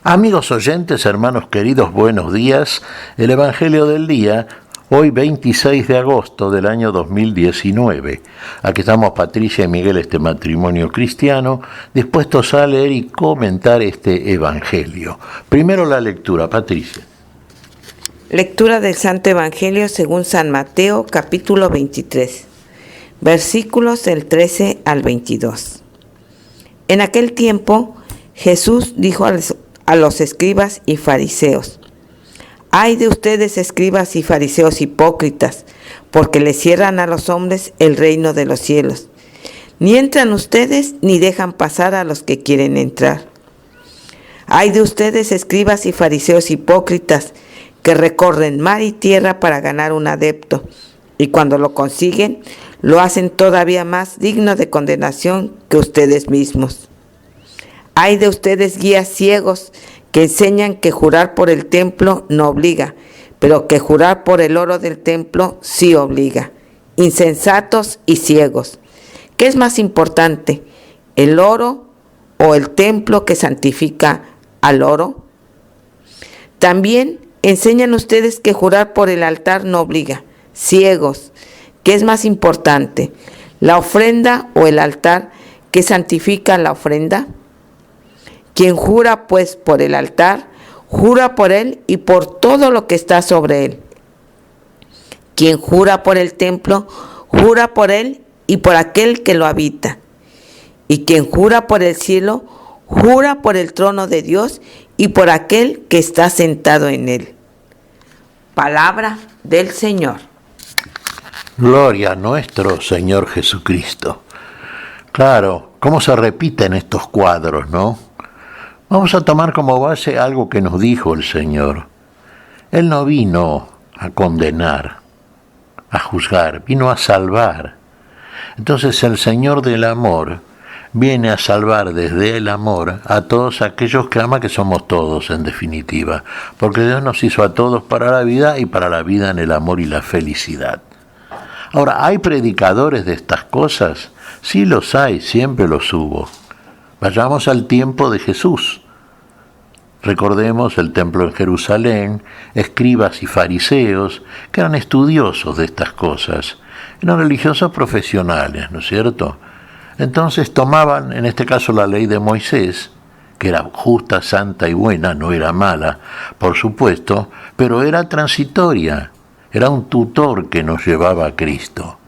Amigos oyentes, hermanos queridos, buenos días. El Evangelio del día, hoy 26 de agosto del año 2019. Aquí estamos Patricia y Miguel, este matrimonio cristiano, dispuestos a leer y comentar este Evangelio. Primero la lectura, Patricia. Lectura del Santo Evangelio según San Mateo, capítulo 23, versículos del 13 al 22. En aquel tiempo, Jesús dijo a los escribas y fariseos: «Ay de ustedes, escribas y fariseos hipócritas, porque le cierran a los hombres el reino de los cielos. Ni entran ustedes, ni dejan pasar a los que quieren entrar. Ay de ustedes, escribas y fariseos hipócritas, que recorren mar y tierra para ganar un adepto, y cuando lo consiguen, lo hacen todavía más digno de condenación que ustedes mismos. Ay de ustedes, guías ciegos, que enseñan que jurar por el templo no obliga, pero que jurar por el oro del templo sí obliga. Insensatos y ciegos. ¿Qué es más importante, el oro o el templo que santifica al oro? También enseñan ustedes que jurar por el altar no obliga. Ciegos. ¿Qué es más importante, la ofrenda o el altar que santifica la ofrenda? Quien jura pues por el altar, jura por él y por todo lo que está sobre él. Quien jura por el templo, jura por él y por aquel que lo habita. Y quien jura por el cielo, jura por el trono de Dios y por aquel que está sentado en él». Palabra del Señor. Gloria a nuestro Señor Jesucristo. Claro, cómo se repiten estos cuadros, ¿no? Vamos a tomar como base algo que nos dijo el Señor. Él no vino a condenar, a juzgar, vino a salvar. Entonces el Señor del amor viene a salvar desde el amor a todos aquellos que ama, que somos todos en definitiva, porque Dios nos hizo a todos para la vida y para la vida en el amor y la felicidad. Ahora, ¿hay predicadores de estas cosas? Sí los hay, siempre los hubo. Vayamos al tiempo de Jesús. Recordemos el templo en Jerusalén, escribas y fariseos, que eran estudiosos de estas cosas, eran religiosos profesionales, ¿no es cierto? Entonces tomaban, en este caso, la ley de Moisés, que era justa, santa y buena, no era mala, por supuesto, pero era transitoria, era un tutor que nos llevaba a Cristo.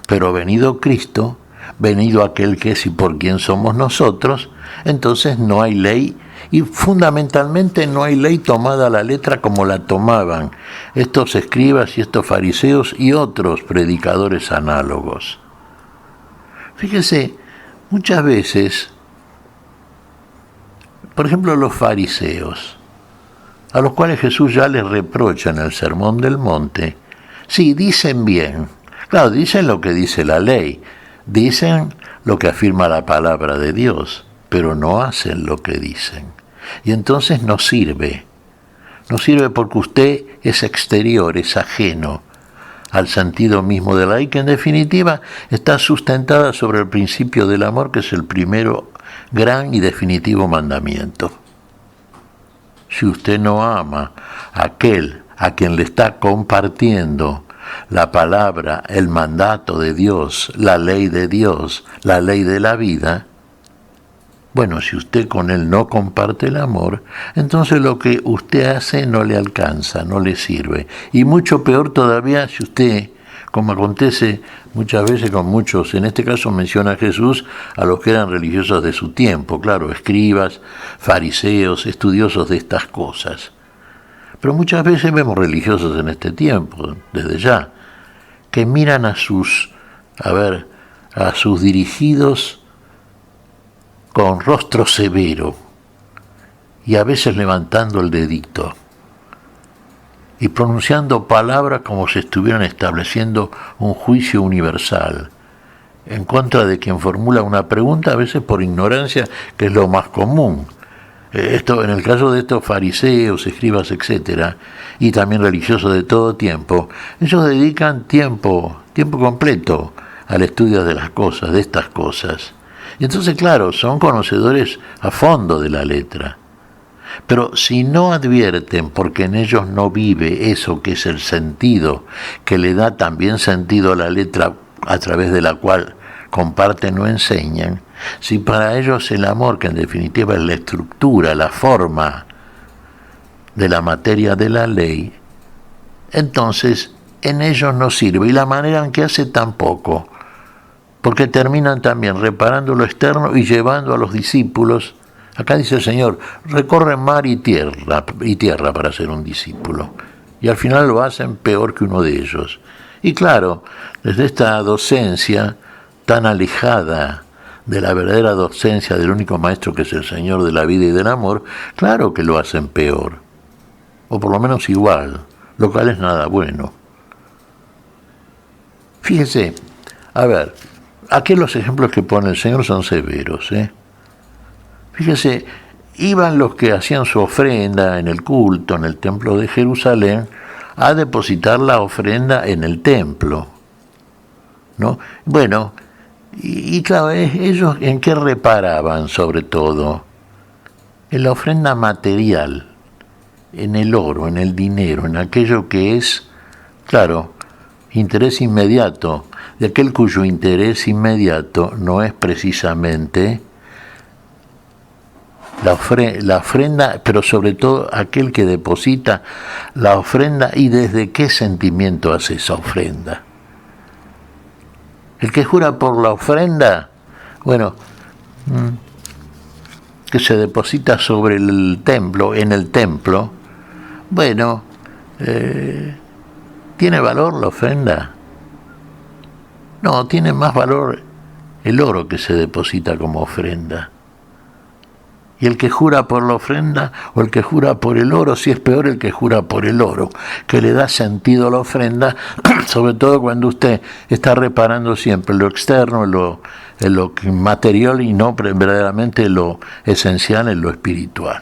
Pero venido Cristo, venido aquel que es y por quien somos nosotros, entonces no hay ley, y fundamentalmente no hay ley tomada a la letra como la tomaban estos escribas y estos fariseos y otros predicadores análogos. Fíjese, muchas veces, por ejemplo, los fariseos, a los cuales Jesús ya les reprocha en el Sermón del Monte, sí, dicen bien, claro, dicen lo que dice la ley, dicen lo que afirma la palabra de Dios, pero no hacen lo que dicen. Y entonces no sirve porque usted es exterior, es ajeno al sentido mismo de la ley, que en definitiva está sustentada sobre el principio del amor, que es el primero gran y definitivo mandamiento. Si usted no ama a aquel a quien le está compartiendo la palabra, el mandato de Dios, la ley de Dios, la ley de la vida, bueno, si usted con él no comparte el amor, entonces lo que usted hace no le alcanza, no le sirve. Y mucho peor todavía si usted, como acontece muchas veces con muchos, en este caso menciona Jesús a los que eran religiosos de su tiempo, claro, escribas, fariseos, estudiosos de estas cosas. Pero muchas veces vemos religiosos en este tiempo, desde ya, que miran a sus dirigidos con rostro severo y a veces levantando el dedito y pronunciando palabras como si estuvieran estableciendo un juicio universal en contra de quien formula una pregunta, a veces por ignorancia, que es lo más común. Esto, en el caso de estos fariseos, escribas, etcétera, y también religiosos de todo tiempo, ellos dedican tiempo completo al estudio de las cosas, de estas cosas. Y entonces, claro, son conocedores a fondo de la letra. Pero si no advierten, porque en ellos no vive eso que es el sentido, que le da también sentido a la letra a través de la cual comparten o enseñan, si para ellos el amor, que en definitiva es la estructura, la forma de la materia de la ley, entonces en ellos no sirve, y la manera en que hace tampoco, porque terminan también reparando lo externo y llevando a los discípulos. Acá dice el Señor, recorren mar y tierra para ser un discípulo, y al final lo hacen peor que uno de ellos. Y claro, desde esta docencia tan alejada de la verdadera docencia del único maestro que es el Señor de la vida y del amor, claro que lo hacen peor, o por lo menos igual, lo cual es nada bueno. Fíjese, a ver, aquí los ejemplos que pone el Señor son severos, Fíjese, iban los que hacían su ofrenda en el culto, en el templo de Jerusalén, a depositar la ofrenda en el templo, ¿no? Bueno, y claro, ellos ¿en qué reparaban sobre todo? En la ofrenda material, en el oro, en el dinero, en aquello que es, claro, interés inmediato, de aquel cuyo interés inmediato no es precisamente la ofrenda, pero sobre todo aquel que deposita la ofrenda y desde qué sentimiento hace esa ofrenda. El que jura por la ofrenda, bueno, que se deposita sobre el templo, en el templo, bueno, ¿tiene valor la ofrenda? No, tiene más valor el oro que se deposita como ofrenda. Y el que jura por la ofrenda o el que jura por el oro, si es peor el que jura por el oro, que le da sentido a la ofrenda, sobre todo cuando usted está reparando siempre lo externo, en lo material y no verdaderamente lo esencial en lo espiritual.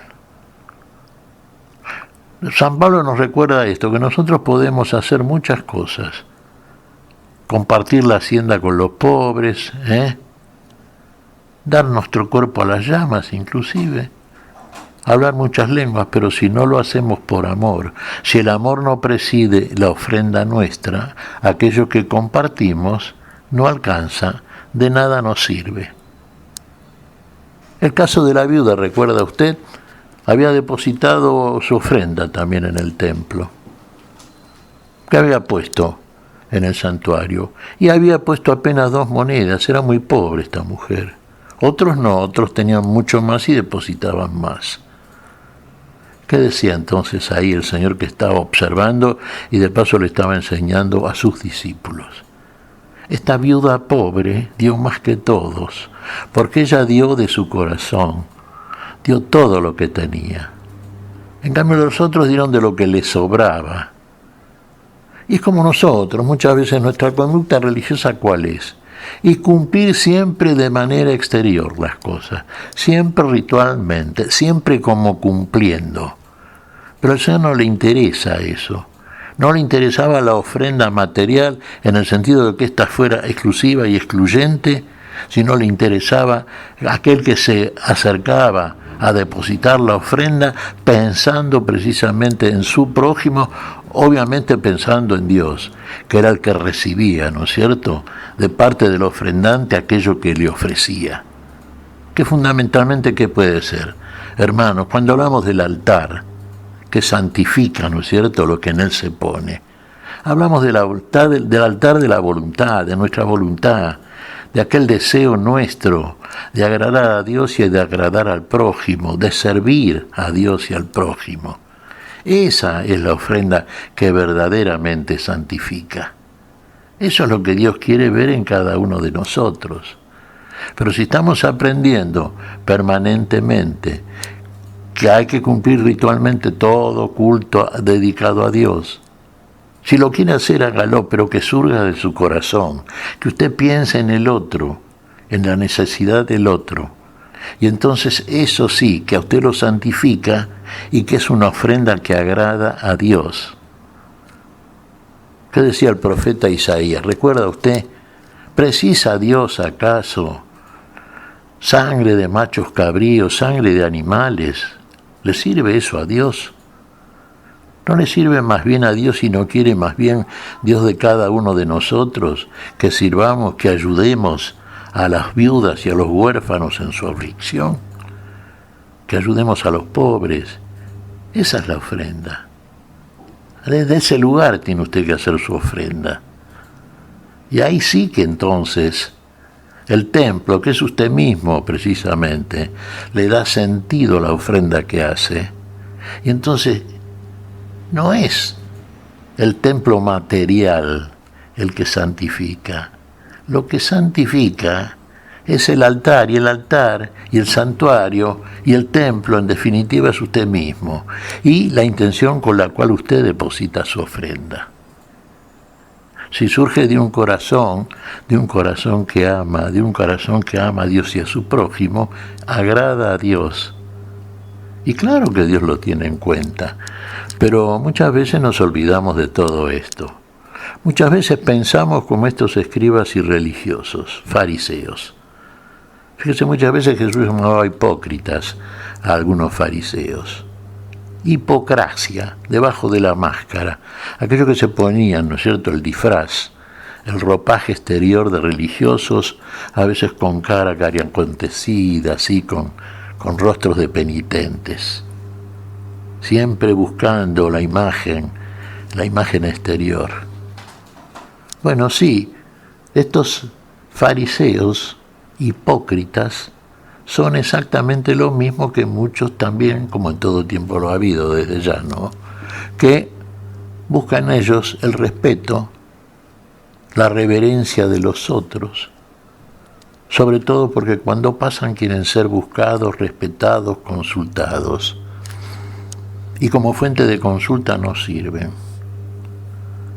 San Pablo nos recuerda esto, que nosotros podemos hacer muchas cosas. Compartir la hacienda con los pobres, dar nuestro cuerpo a las llamas inclusive, hablar muchas lenguas, pero si no lo hacemos por amor, si el amor no preside la ofrenda nuestra, aquello que compartimos no alcanza, de nada nos sirve. El caso de la viuda, ¿recuerda usted? Había depositado su ofrenda también en el templo. ¿Qué había puesto en el santuario? Y había puesto apenas 2 monedas, era muy pobre esta mujer. Otros no, otros tenían mucho más y depositaban más. ¿Qué decía entonces ahí el Señor que estaba observando y de paso le estaba enseñando a sus discípulos? Esta viuda pobre dio más que todos, porque ella dio de su corazón, dio todo lo que tenía. En cambio los otros dieron de lo que les sobraba. Y es como nosotros, muchas veces nuestra conducta religiosa, ¿cuál es? Y cumplir siempre de manera exterior las cosas, siempre ritualmente, siempre como cumpliendo. Pero al Señor no le interesa eso. No le interesaba la ofrenda material en el sentido de que ésta fuera exclusiva y excluyente, sino le interesaba aquel que se acercaba a depositar la ofrenda pensando precisamente en su prójimo, obviamente pensando en Dios, que era el que recibía, ¿no es cierto?, de parte del ofrendante aquello que le ofrecía. Que fundamentalmente, ¿qué puede ser? Hermanos, cuando hablamos del altar, que santifica, ¿no es cierto?, lo que en él se pone, hablamos del altar de la voluntad, de nuestra voluntad, de aquel deseo nuestro de agradar a Dios y de agradar al prójimo, de servir a Dios y al prójimo. Esa es la ofrenda que verdaderamente santifica. Eso es lo que Dios quiere ver en cada uno de nosotros. Pero si estamos aprendiendo permanentemente que hay que cumplir ritualmente todo culto dedicado a Dios, si lo quiere hacer, hágalo, pero que surja de su corazón, que usted piense en el otro, en la necesidad del otro. Y entonces eso sí, que a usted lo santifica y que es una ofrenda que agrada a Dios. ¿Qué decía el profeta Isaías? ¿Recuerda usted? ¿Precisa Dios acaso sangre de machos cabríos, sangre de animales. ¿Le sirve eso a Dios? ¿No le sirve más bien a Dios y no quiere más bien Dios de cada uno de nosotros que sirvamos, que ayudemos a las viudas y a los huérfanos en su aflicción? Que ayudemos a los pobres. Esa es la ofrenda. Desde ese lugar tiene usted que hacer su ofrenda. Y ahí sí que entonces el templo, que es usted mismo precisamente, le da sentido a la ofrenda que hace. Y entonces no es el templo material el que santifica. Lo que santifica es el altar, y el santuario, y el templo, en definitiva, es usted mismo, y la intención con la cual usted deposita su ofrenda. Si surge de un corazón que ama a Dios y a su prójimo, agrada a Dios. Y claro que Dios lo tiene en cuenta, pero muchas veces nos olvidamos de todo esto. Muchas veces pensamos como estos escribas irreligiosos, fariseos. Fíjese, muchas veces Jesús llamaba hipócritas a algunos fariseos. Hipocrasia, debajo de la máscara, aquello que se ponían, ¿no es cierto?, el disfraz, el ropaje exterior de religiosos, a veces con cara acontecida, así con rostros de penitentes, siempre buscando la imagen exterior. Bueno, sí, estos fariseos hipócritas son exactamente lo mismo que muchos también, como en todo tiempo lo ha habido desde ya, ¿no?, que buscan ellos el respeto, la reverencia de los otros, sobre todo porque cuando pasan quieren ser buscados, respetados, consultados, y como fuente de consulta no sirven.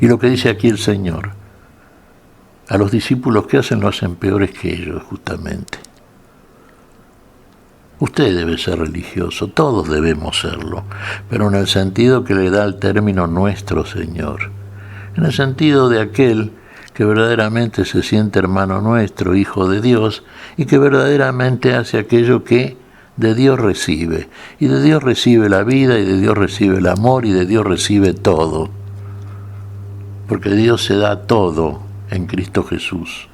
Y lo que dice aquí el Señor, a los discípulos que hacen lo hacen peores que ellos, justamente. Usted debe ser religioso, todos debemos serlo, pero en el sentido que le da el término nuestro Señor, en el sentido de aquel que verdaderamente se siente hermano nuestro, hijo de Dios, y que verdaderamente hace aquello que de Dios recibe, y de Dios recibe la vida, y de Dios recibe el amor, y de Dios recibe todo, porque Dios se da todo en Cristo Jesús.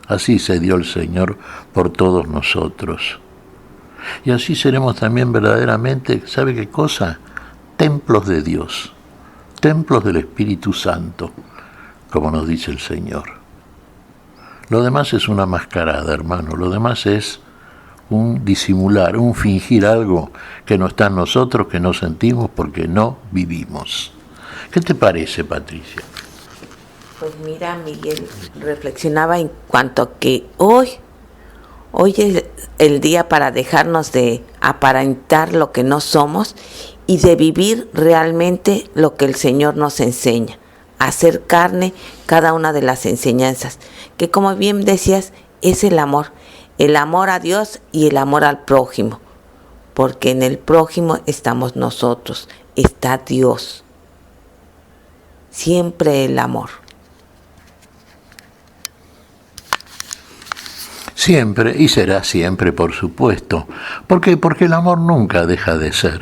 Así se dio el Señor por todos nosotros. Y así seremos también verdaderamente, ¿sabe qué cosa? Templos de Dios, templos del Espíritu Santo, como nos dice el Señor. Lo demás es una mascarada, hermano, lo demás es un disimular, un fingir algo que no está en nosotros, que no sentimos porque no vivimos. ¿Qué te parece, Patricia? Pues mira, Miguel, reflexionaba en cuanto a que hoy es el día para dejarnos de aparentar lo que no somos y de vivir realmente lo que el Señor nos enseña, hacer carne cada una de las enseñanzas, que como bien decías, es el amor a Dios y el amor al prójimo, porque en el prójimo estamos nosotros, está Dios, siempre el amor. Siempre, y será siempre, por supuesto. ¿Por qué? Porque el amor nunca deja de ser.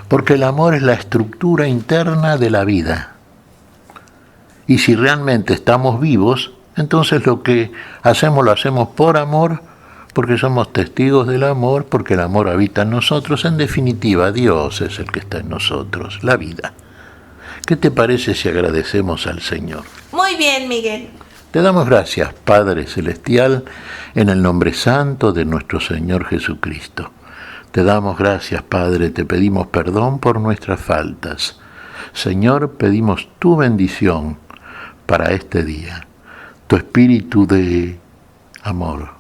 Porque el amor es la estructura interna de la vida. Y si realmente estamos vivos, entonces lo que hacemos lo hacemos por amor, porque somos testigos del amor, porque el amor habita en nosotros. En definitiva, Dios es el que está en nosotros, la vida. ¿Qué te parece si agradecemos al Señor? Muy bien, Miguel. Te damos gracias, Padre Celestial, en el nombre santo de nuestro Señor Jesucristo. Te damos gracias, Padre, te pedimos perdón por nuestras faltas. Señor, pedimos tu bendición para este día, tu espíritu de amor,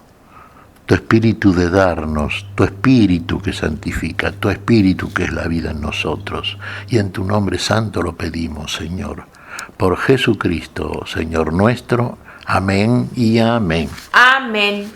tu espíritu de darnos, tu espíritu que santifica, tu espíritu que es la vida en nosotros. Y en tu nombre santo lo pedimos, Señor, por Jesucristo, Señor nuestro. Amén y amén. Amén.